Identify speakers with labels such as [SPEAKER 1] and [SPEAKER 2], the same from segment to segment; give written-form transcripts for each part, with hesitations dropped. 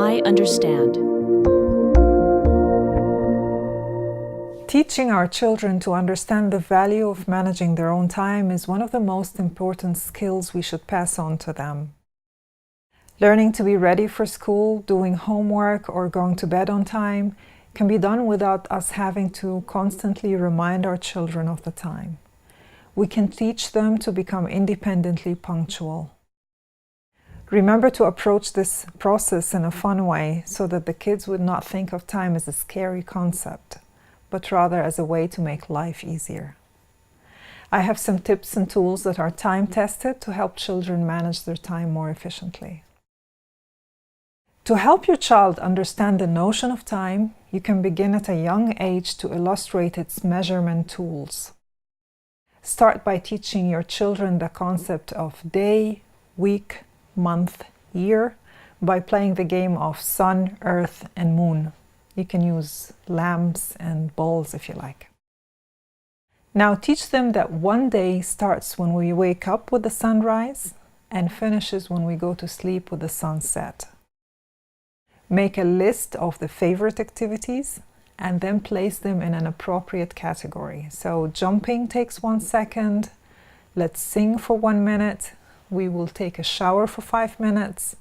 [SPEAKER 1] iUnderstand.
[SPEAKER 2] Teaching our children to understand the value of managing their own time is one of the most important skills we should pass on to them. Learning to be ready for school, doing homework, or going to bed on time can be done without us having to constantly remind our children of the time. We can teach them to become independently punctual. Remember to approach this process in a fun way so that the kids would not think of time as a scary concept, but rather as a way to make life easier. I have some tips and tools that are time-tested to help children manage their time more efficiently. To help your child understand the notion of time, you can begin at a young age to illustrate its measurement tools. Start by teaching your children the concept of day, week, month, year by playing the game of sun, earth, and moon. You can use lamps and balls if you like. Now teach them that one day starts when we wake up with the sunrise and finishes when we go to sleep with the sunset. Make a list of the favorite activities and then place them in an appropriate category. So jumping takes 1 second, let's sing for 1 minute, we will take a shower for 5 minutes,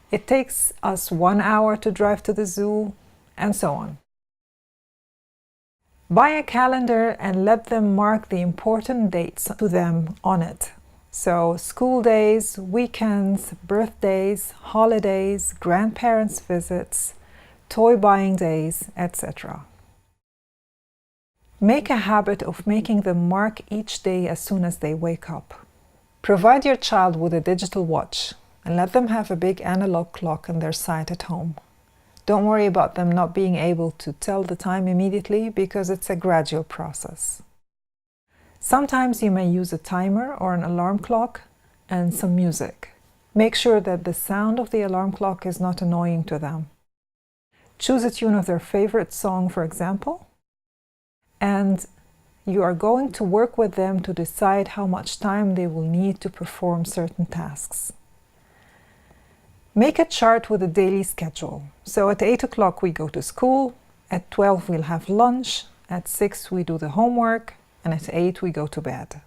[SPEAKER 2] it takes us 1 hour to drive to the zoo, and so on. Buy a calendar and let them mark the important dates to them on it. So school days, weekends, birthdays, holidays, grandparents' visits, toy buying days, etc. Make a habit of making them mark each day as soon as they wake up. Provide your child with a digital watch and let them have a big analog clock on their side at home. Don't worry about them not being able to tell the time immediately because it's a gradual process. Sometimes you may use a timer or an alarm clock and some music. Make sure that the sound of the alarm clock is not annoying to them. Choose a tune of their favorite song, for example, and you are going to work with them to decide how much time they will need to perform certain tasks. Make a chart with a daily schedule. So at 8 o'clock we go to school, at 12 we'll have lunch, at 6 we do the homework, and at 8 we go to bed.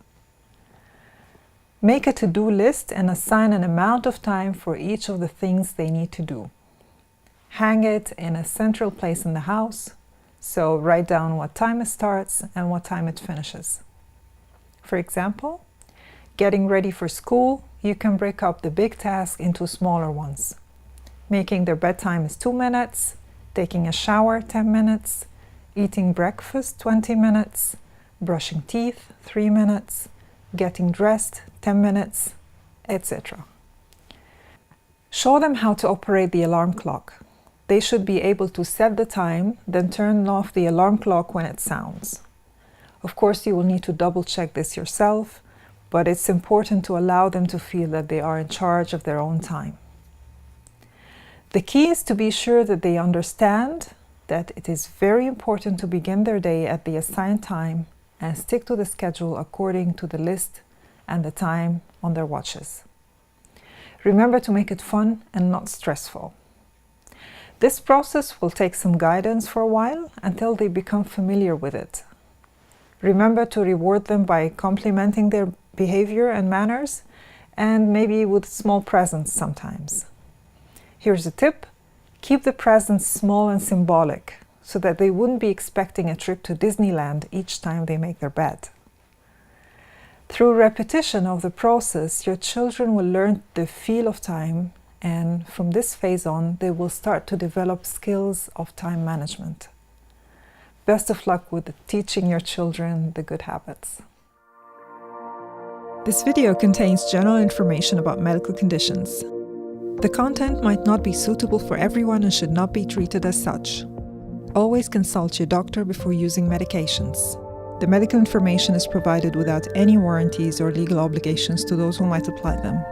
[SPEAKER 2] Make a to-do list and assign an amount of time for each of the things they need to do. Hang it in a central place in the house, so write down what time it starts and what time it finishes. For example, getting ready for school, you can break up the big task into smaller ones. Making their bedtime is 2 minutes, taking a shower 10 minutes, eating breakfast 20 minutes, brushing teeth 3 minutes, getting dressed 10 minutes, etc. Show them how to operate the alarm clock. They should be able to set the time, then turn off the alarm clock when it sounds. Of course, you will need to double-check this yourself, but it's important to allow them to feel that they are in charge of their own time. The key is to be sure that they understand that it is very important to begin their day at the assigned time and stick to the schedule according to the list and the time on their watches. Remember to make it fun and not stressful. This process will take some guidance for a while until they become familiar with it. Remember to reward them by complimenting their behavior and manners, and maybe with small presents sometimes. Here's a tip: keep the presents small and symbolic, so that they wouldn't be expecting a trip to Disneyland each time they make their bed. Through repetition of the process, your children will learn the feel of time, and from this phase on, they will start to develop skills of time management. Best of luck with teaching your children the good habits. This video contains general information about medical conditions. The content might not be suitable for everyone and should not be treated as such. Always consult your doctor before using medications. The medical information is provided without any warranties or legal obligations to those who might apply them.